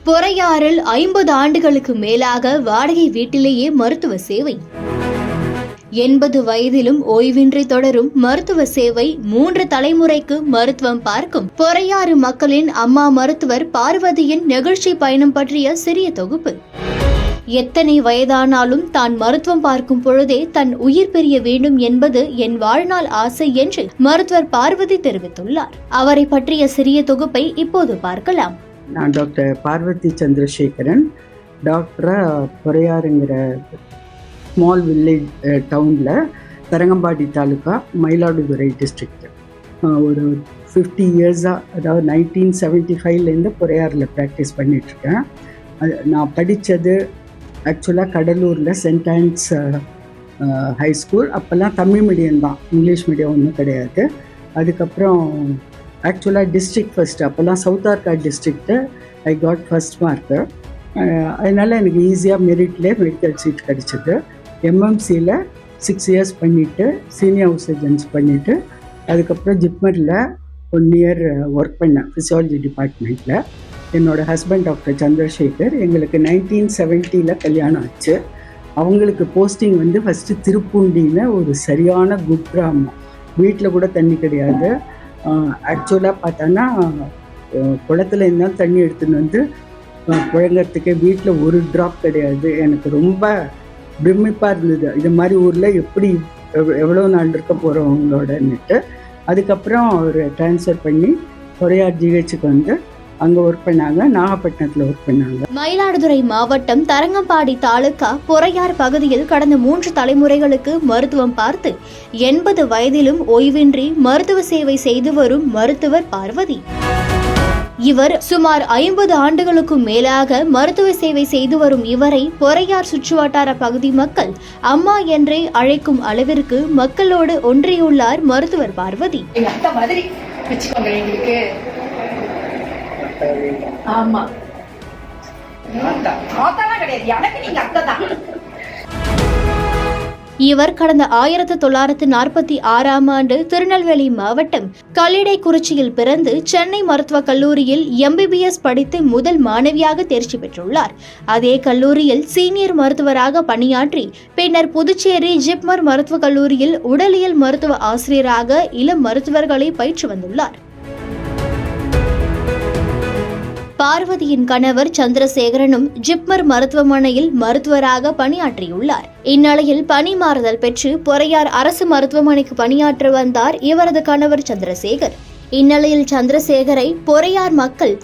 பொறையாறில் 50 ஆண்டுகளுக்கு மேலாக வாடகை வீட்டிலேயே மருத்துவ சேவை. 80 வயதிலும் ஓய்வின்றி தொடரும் மருத்துவ சேவை. 3 தலைமுறைக்கு மருத்துவம் பார்க்கும் பொறையாறு மக்களின் அம்மா மருத்துவர் பார்வதியின் நெகிழ்ச்சி பயணம் பற்றிய சிறிய தொகுப்பு. எத்தனை வயதானாலும் தான் மருத்துவம் பார்க்கும் பொழுதே தன் உயிர் பிரிய வேண்டும் என்பது என் வாழ்நாள் ஆசை என்று மருத்துவர் பார்வதி தெரிவித்துள்ளார். அவரை பற்றிய சிறிய தொகுப்பை இப்போது பார்க்கலாம். நான் டாக்டர் பார்வதி சந்திரசேகரன். டாக்டராக பொறையாறுங்கிற ஸ்மால் வில்லேஜ் டவுனில் தரங்கம்பாடி தாலுக்கா, மயிலாடுதுறை டிஸ்ட்ரிக்ட். ஒரு 50 இயர்ஸாக, அதாவது 1975லேருந்து பொறையாறில் ப்ராக்டிஸ் பண்ணிகிட்ருக்கேன். நான் படித்தது ஆக்சுவலாக கடலூரில் சென்ட் ஆன்ஸ் ஹை ஸ்கூல். அப்போல்லாம் தமிழ் மீடியம் தான், இங்கிலீஷ் மீடியம் ஒன்றும் கிடையாது. அதுக்கப்புறம் ஆக்சுவலாக டிஸ்ட்ரிக்ட் ஃபஸ்ட்டு, அப்போல்லாம் south Arcot district I got first mark. அதனால் எனக்கு ஈஸியாக மெரிட்லேயே மெடிக்கல் சீட் கிடச்சிது. எம்எம்சியில் 6 இயர்ஸ் பண்ணிவிட்டு சீனியர் சர்ஜன்ஸ் பண்ணிவிட்டு அதுக்கப்புறம் ஜிப்மரில் 1 இயர் ஒர்க் பண்ணேன் ஃபிசியாலஜி டிபார்ட்மெண்ட்டில். என்னோடய ஹஸ்பண்ட் டாக்டர் சந்திரசேகர். எங்களுக்கு 1970 கல்யாணம் ஆச்சு. அவங்களுக்கு போஸ்டிங் வந்து ஃபஸ்ட்டு திருப்பூண்டின்னு ஒரு சரியான குக்கிராமம். வீட்டில் கூட தண்ணி கிடையாது. ஆக்சுவலாக பார்த்தோன்னா குளத்துல இருந்தால் தண்ணி எடுத்துன்னு வந்து புழங்கிறதுக்கே வீட்டில் ஒரு ட்ராப் கிடையாது. எனக்கு ரொம்ப பிரமிப்பாக இருந்தது, இது மாதிரி ஊரில் எப்படி எவ்வளோ நாள் இருக்க போகிறவங்களோடன்னுட்டு. அதுக்கப்புறம் அவர் ட்ரான்ஸ்ஃபர் பண்ணி பொறையார் ஜிஹெச்சுக்கு வந்து அங்கே ஒர்க் பண்ணாங்க. நாகப்பட்டினத்தில் ஒர்க் பண்ணாங்க. மயிலாடுதுறை மாவட்டம் தரங்கம்பாடி தாலுகா பொறையார் பகுதியில் கடந்த 3 தலைமுறைகளுக்கு மருத்துவம் பார்த்து 80 வயதிலும் ஓய்வின்றி மருத்துவ சேவை செய்து வரும் மருத்துவர் பார்வதி. இவர் சுமார் 50 ஆண்டுகளுக்கும் மேலாக மருத்துவ சேவை செய்து வரும் இவரை பொறையார் சுற்றுவட்டார பகுதி மக்கள் அம்மா என்றே அழைக்கும் அளவிற்கு மக்களோடு ஒன்றியுள்ளார் மருத்துவர் பார்வதி. ஆமா, எனக்கு நீங்க அத்தை தான். இவர் கடந்த 1946ஆம் ஆண்டு திருநெல்வேலி மாவட்டம் கல்லிடைக்குறிச்சியில் பிறந்து சென்னை மருத்துவக் கல்லூரியில் MBBS படித்து முதல் மாணவியாக தேர்ச்சி பெற்றுள்ளார். அதே கல்லூரியில் சீனியர் மருத்துவராக பணியாற்றி பின்னர் புதுச்சேரி ஜிப்மர் மருத்துவக் கல்லூரியில் உடலியல் மருத்துவ ஆசிரியராக இளம் மருத்துவர்களை பயிற்சி வந்துள்ளார். பார்வதியின் கணவர் சந்திரசேகரனும் ஜிப்மர் மருத்துவமனையில் மருத்துவராக பணியாற்றியுள்ளார். இந்நிலையில் பணி மாறுதல் பெற்று பொறையார் அரசு மருத்துவமனைக்கு பணியாற்ற வந்தார் இவரது கணவர் சந்திரசேகர். இந்நிலையில் சந்திரசேகரை பொறையார் மக்கள்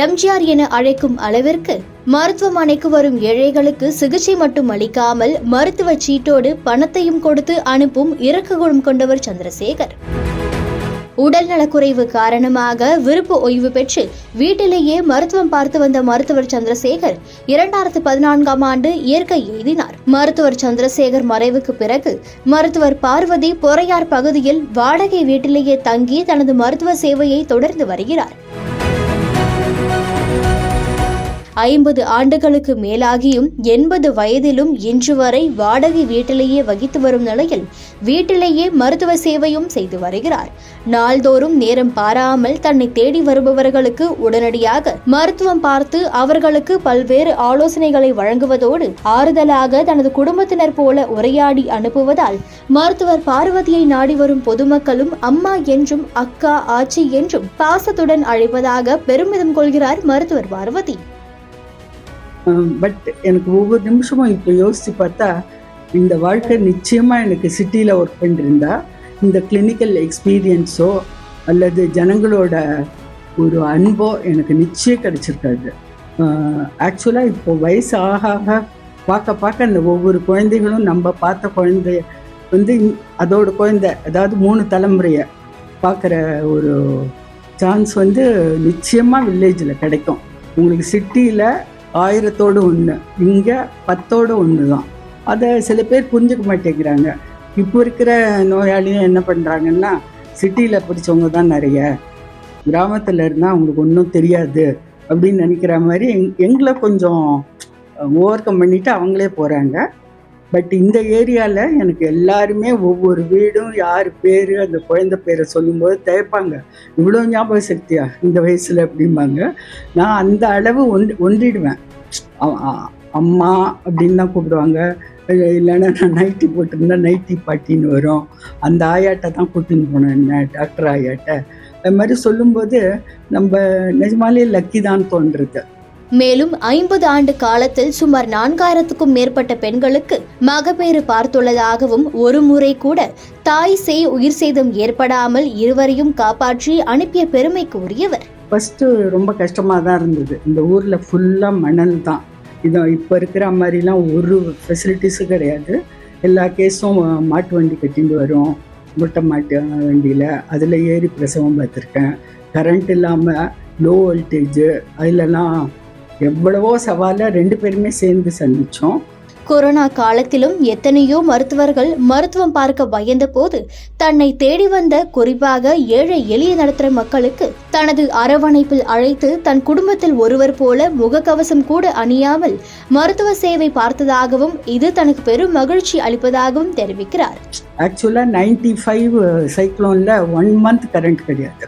எம்ஜிஆர் என அழைக்கும் அளவிற்கு மருத்துவமனைக்கு வரும் ஏழைகளுக்கு சிகிச்சை மட்டும் அளிக்காமல் மருத்துவ சீட்டோடு பணத்தையும் கொடுத்து அனுப்பும் இரக்க குணம் கொண்டவர் சந்திரசேகர். உடல்நலக்குறைவு காரணமாக விருப்ப ஓய்வு பெற்று வீட்டிலேயே மருத்துவம் பார்த்து வந்த மருத்துவர் சந்திரசேகர் 2014ஆம் ஆண்டு இயற்கை எய்தினார். மருத்துவர் சந்திரசேகர் மறைவுக்கு பிறகு மருத்துவர் பார்வதி பொறையார் பகுதியில் வாடகை வீட்டிலேயே தங்கி தனது மருத்துவ சேவையை தொடர்ந்து வருகிறார். 50 ஆண்டுகளுக்கு மேலாகியும் 80 வயதிலும் இன்று வரை வாடகை வீட்டிலேயே வகித்து வரும் நிலையில் வீட்டிலேயே மருத்துவ சேவையும் செய்து வருகிறார். நாள்தோறும் நேரம் பாராமல் தன்னை தேடி வருபவர்களுக்கு உடனடியாக மருத்துவம் பார்த்து அவர்களுக்கு பல்வேறு ஆலோசனைகளை வழங்குவதோடு ஆறுதலாக தனது குடும்பத்தினர் போல உரையாடி அனுப்புவதால் மருத்துவர் பார்வதியை நாடி வரும் பொதுமக்களும் அம்மா என்றும் அக்கா, ஆச்சி என்றும் பாசத்துடன் அழைப்பதாக பெருமிதம் கொள்கிறார் மருத்துவர் பார்வதி. பட் எனக்கு ஒவ்வொரு நிமிஷமும் இப்போ யோசித்து பார்த்தா இந்த வாழ்க்கை நிச்சயமாக எனக்கு சிட்டியில் ஒர்க் பண்ணியிருந்தா இந்த கிளினிக்கல் எக்ஸ்பீரியன்ஸோ அல்லது ஜனங்களோட ஒரு அன்போ எனக்கு நிச்சயம் கிடச்சிருக்காது. ஆக்சுவலாக இப்போ வயசு ஆக ஆக பார்க்க அந்த ஒவ்வொரு குழந்தைகளும் நம்ம பார்த்த குழந்தைய வந்து அதோட குழந்தை, அதாவது 3 தலைமுறையை பார்க்குற ஒரு சான்ஸ் வந்து நிச்சயமாக வில்லேஜில் கிடைக்கும். உங்களுக்கு சிட்டியில் 1000தோடு 1, இங்கே 10ஓடு 1 தான். அதை சில பேர் புரிஞ்சுக்க மாட்டேங்கிறாங்க. இப்போ இருக்கிற நோயாளியும் என்ன பண்ணுறாங்கன்னா, சிட்டியில் படித்தவங்க தான் நிறைய, கிராமத்தில் இருந்தால் அவங்களுக்கு ஒன்றும் தெரியாது அப்படின்னு நினைக்கிற மாதிரி எங்களை கொஞ்சம் ஓவர் கம் பண்ணிவிட்டு அவங்களே போகிறாங்க. பட் இந்த ஏரியாவில் எனக்கு எல்லாருமே ஒவ்வொரு வீடும் யார் பேர் அந்த குழந்தை பேரை சொல்லும்போது தயப்பாங்க, இவ்வளோ ஞாபக சக்தியா இந்த வயசில் அப்படிம்பாங்க. நான் அந்த அளவு ஒன்றிடுவேன். அம்மா அப்படின்னு தான் கூப்பிடுவாங்க. இல்லைன்னா நான் நைட்டி போட்டிருந்தா நைட்டி பாட்டின்னு வரும். அந்த ஆயாட்டை தான் கூட்டின்னு போனேன், என்ன டாக்டர் ஆயாட்ட. அது மாதிரி சொல்லும்போது நம்ம நிஜமாலே லக்கி தான் தோன்றுறது. மேலும் 50 ஆண்டு காலத்தில் சுமார் 4000க்கும் மேற்பட்ட பெண்களுக்கு மகப்பேறு பார்த்துள்ளதாகவும் ஒரு முறை கூட தாய் சேய் உயிர் சேதம் ஏற்படாமல் இருவரையும் காப்பாற்றி அனுப்பிய பெருமைக்கு உரியவர். ஃபஸ்ட்டு ரொம்ப கஷ்டமாக தான் இருந்தது. இந்த ஊரில் ஃபுல்லாக மணல் தான். இது இப்போ இருக்கிற மாதிரிலாம் ஒரு ஃபெசிலிட்டிஸும் கிடையாது. எல்லா கேஸும் மாட்டு வண்டி கட்டிட்டு வரும், முட்டை மாட்டு வண்டியில், அதில் ஏறி பிரசவம் பார்த்துருக்கேன். கரண்ட் இல்லாமல் லோ வோல்டேஜு, அதிலலாம் எவ்வளவோ சவாலை 2 பேருமே சேர்ந்து சந்தித்தோம். கொரோனா காலத்திலும் எத்தனையோ மருத்துவர்கள் மருத்துவம் பார்க்க பயந்த போது தன்னை தேடி வந்த குறிப்பாக ஏழை எளிய நடுத்தர மக்களுக்கு தனது அரவணைப்பில் அழைத்து தன் குடும்பத்தில் ஒருவர் போல முகக்கவசம் கூட அணியாமல் மருத்துவ சேவை பார்த்ததாகவும் இது தனக்கு பெரும் மகிழ்ச்சி அளிப்பதாகவும் தெரிவிக்கிறார். ஆக்சுவலாக 95 சைக்ளோனில் 1 மந்த் கரண்ட் கிடையாது.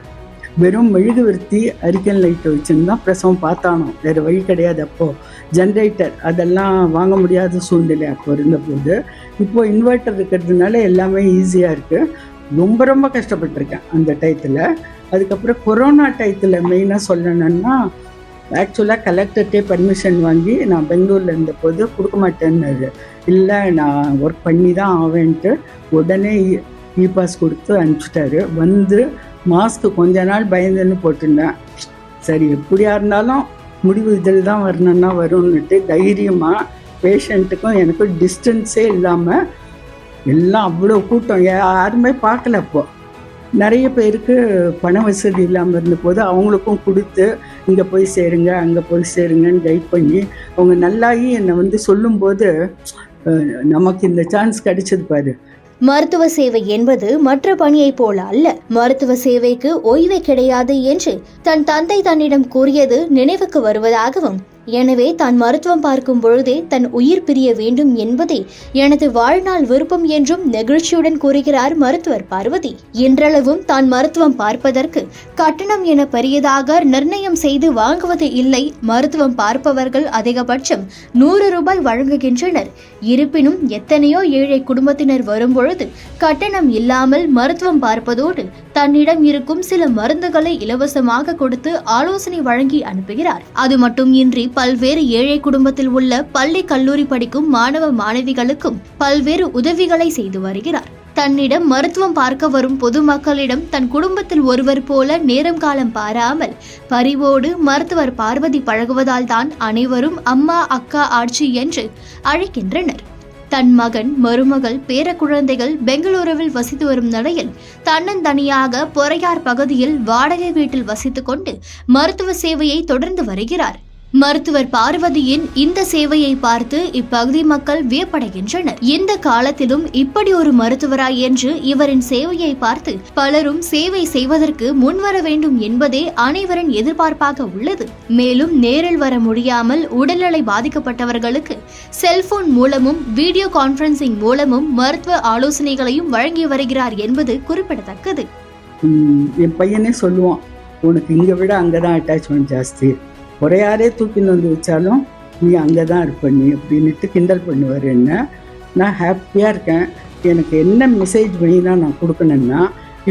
வெறும் மெழுகுவர்த்தி அரிக்கன் லைட்டை வச்சுருந்தான் பிரசவம் பார்த்தானோ, வேறு வழி கிடையாது. அப்போது ஜென்ரேட்டர் அதெல்லாம் வாங்க முடியாத சூழ்நிலை அப்போ இருந்தபோது. இப்போது இன்வெர்ட்டர் இருக்கிறதுனால எல்லாமே ஈஸியாக இருக்குது. ரொம்ப ரொம்ப கஷ்டப்பட்டிருக்கேன் அந்த டயத்தில். அதுக்கப்புறம் கொரோனா டயத்தில் மெயினாக சொல்லணுன்னா, ஆக்சுவலாக கலெக்டர்கிட்டே பர்மிஷன் வாங்கி நான் பெங்களூரில் இருந்தபோது கொடுக்க மாட்டேன்னாரு. இல்லை நான் ஒர்க் பண்ணி தான் ஆவேன்ட்டு உடனே இ பாஸ் கொடுத்து அனுப்பிச்சிட்டாரு. வந்து மாஸ்க்கு கொஞ்ச நாள் பயந்துன்னு போட்டுருந்தேன். சரி எப்படியா இருந்தாலும் முடிவு இதில் தான் வரணுன்னா வரும்னுட்டு தைரியமாக பேஷண்ட்டுக்கும் எனக்கும் டிஸ்டன்ஸே இல்லாமல் எல்லாம் அவ்வளோ கூட்டம் யாருமே பார்க்கல. அப்போது நிறைய பேருக்கு பண வசதி இல்லாமல் இருந்தபோது அவங்களுக்கும் கொடுத்து இங்கே போய் சேருங்க அங்கே போய் சேருங்கன்னு கைட் பண்ணி அவங்க நல்லாகி என்னை சொல்லும்போது நமக்கு இந்த சான்ஸ் கிடைச்சது பாரு. மருத்துவ சேவை என்பது மற்ற பணியைப் போல அல்ல, மருத்துவ சேவைக்கு ஓய்வே கிடையாது என்று தன் தந்தை தன்னிடம் கூறியது நினைவுக்கு வருவதாகவும், எனவே தான் மருத்துவம் பார்க்கும் பொழுதே தன் உயிர் பிரிய வேண்டும் என்பதே எனது வாழ்நாள் விருப்பம் என்றும் நெகிழ்ச்சியுடன் கூறுகிறார் மருத்துவர் பார்வதி. இன்றளவும் தான் மருத்துவம் பார்ப்பதற்கு கட்டணம் என பெரியதாக நிர்ணயம் செய்து வாங்குவது இல்லை. மருத்துவம் பார்ப்பவர்கள் அதிகபட்சம் 100 ரூபாய் வழங்குகின்றனர். இருப்பினும் எத்தனையோ ஏழை குடும்பத்தினர் வரும்பொழுது கட்டணம் இல்லாமல் மருத்துவம் பார்ப்பதோடு தன்னிடம் இருக்கும் சில மருந்துகளை இலவசமாக கொடுத்து ஆலோசனை வழங்கி அனுப்புகிறார். அது மட்டுமின்றி பல்வேறு ஏழை குடும்பத்தில் உள்ள பள்ளி கல்லூரி படிக்கும் மாணவ மாணவிகளுக்கும் பல்வேறு உதவிகளை செய்து வருகிறார். தன்னிடம் மருத்துவம் பார்க்க வரும் பொதுமக்களிடம் தன் குடும்பத்தில் ஒருவர் போல நேரம் காலம் பாராமல் பரிவோடு மருத்துவர் பார்வதி பழகுவதால் தான் அனைவரும் அம்மா அக்கா ஆட்சி என்று அழைக்கின்றனர். தன் மகன் மருமகள் பேர குழந்தைகள் பெங்களூருவில் வசித்து வரும் நிலையில் தன்னந்தனியாக பொறையார் பகுதியில் வாடகை வீட்டில் வசித்துக் கொண்டு மருத்துவ சேவையை தொடர்ந்து வருகிறார். மருத்துவர் பார்வதியின் இந்த சேவையை பார்த்து இப்பகுதி மக்கள் வியப்படைகின்றனர். இந்த காலத்திலும் இப்படி ஒரு மருத்துவரா என்று இவரின் சேவையை பார்த்து பலரும் சேவை செய்வதற்கு முன்வர வேண்டும் என்பதே அனைவரின் எதிர்பார்ப்பாக உள்ளது. மேலும் நேரில் வர முடியாமல் உடல்நிலை பாதிக்கப்பட்டவர்களுக்கு செல்போன் மூலமும் வீடியோ கான்பரன்சிங் மூலமும் மருத்துவ ஆலோசனைகளையும் வழங்கி வருகிறார் என்பது குறிப்பிடத்தக்கது. என் பையனே சொல்லுவான், உனக்கு இங்க விட அங்கதான் அட்டாச்மெண்ட் ஜாஸ்தி, ஒரையாரே தூக்கின்னு வந்து வச்சாலும் நீ அங்கே தான் இருப்ப நீ அப்படின்ட்டு கிண்டல் பண்ணுவார் என்ன. நான் ஹாப்பியாக இருக்கேன். எனக்கு என்ன மெசேஜ் மெயினாக நான் கொடுக்கணுன்னா,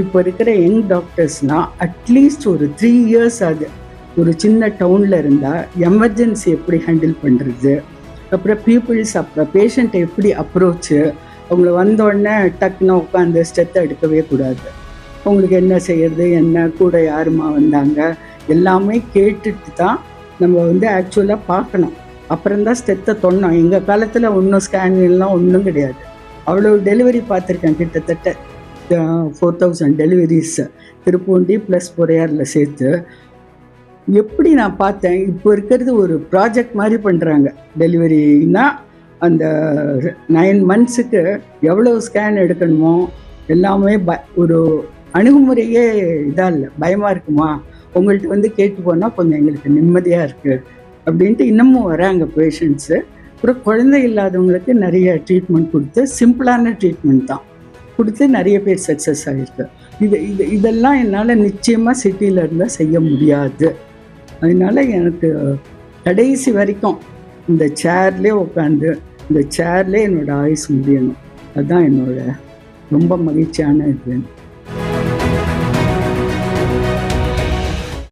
இப்போ இருக்கிற யங் டாக்டர்ஸ்னால் அட்லீஸ்ட் ஒரு 3 இயர்ஸ் ஆகுது ஒரு சின்ன டவுனில் இருந்தால் எமர்ஜென்சி எப்படி ஹேண்டில் பண்ணுறது, அப்புறம் பீப்புள்ஸ் பேஷண்ட்டை எப்படி அப்ரோச்சு, அவங்கள வந்தோடனே டக்குன்னு உட்காந்து ஸ்டெத்தை எடுக்கவே கூடாது. அவங்களுக்கு என்ன செய்யறது, என்ன கூட யாருமா வந்தாங்க எல்லாமே கேட்டுட்டு தான் நம்ம ஆக்சுவலாக பார்க்கணும். அப்புறம்தான் ஸ்டெத்தை தொண்ணோம். எங்கள் காலத்தில் ஒன்றும் ஸ்கேன்லாம் ஒன்றும் கிடையாது. அவ்வளோ டெலிவரி பார்த்துருக்கேன். கிட்டத்தட்ட 4000 டெலிவரிஸ் திருப்பூண்டி ப்ளஸ் பொறையாரில் சேர்த்து. எப்படி நான் பார்த்தேன், இப்போ இருக்கிறது ஒரு ப்ராஜெக்ட் மாதிரி பண்ணுறாங்க. டெலிவரினா அந்த 9 மந்த்ஸுக்கு எவ்வளோ ஸ்கேன் எடுக்கணுமோ எல்லாமே ஒரு அணுகுமுறையே இதாக இல்லை, பயமாக இருக்குமா, உங்கள்கிட்ட கேட்டு போனால் கொஞ்சம் எங்களுக்கு நிம்மதியாக இருக்குது அப்படின்ட்டு இன்னமும் வராங்க பேஷண்ட்ஸு. அப்புறம் குழந்தை இல்லாதவங்களுக்கு நிறைய ட்ரீட்மெண்ட் கொடுத்து, சிம்பிளான ட்ரீட்மெண்ட் தான் கொடுத்து நிறைய பேர் சக்ஸஸ் ஆகிருக்கு. இதெல்லாம் என்னால் நிச்சயமாக சிட்டியில் இருந்தால் செய்ய முடியாது. அதனால எனக்கு கடைசி வரைக்கும் இந்த சேர்லேயே உட்காந்து இந்த சேர்லேயே என்னோடய ஆயுசு முடியணும். அதுதான் என்னோட ரொம்ப மகிழ்ச்சியான இது.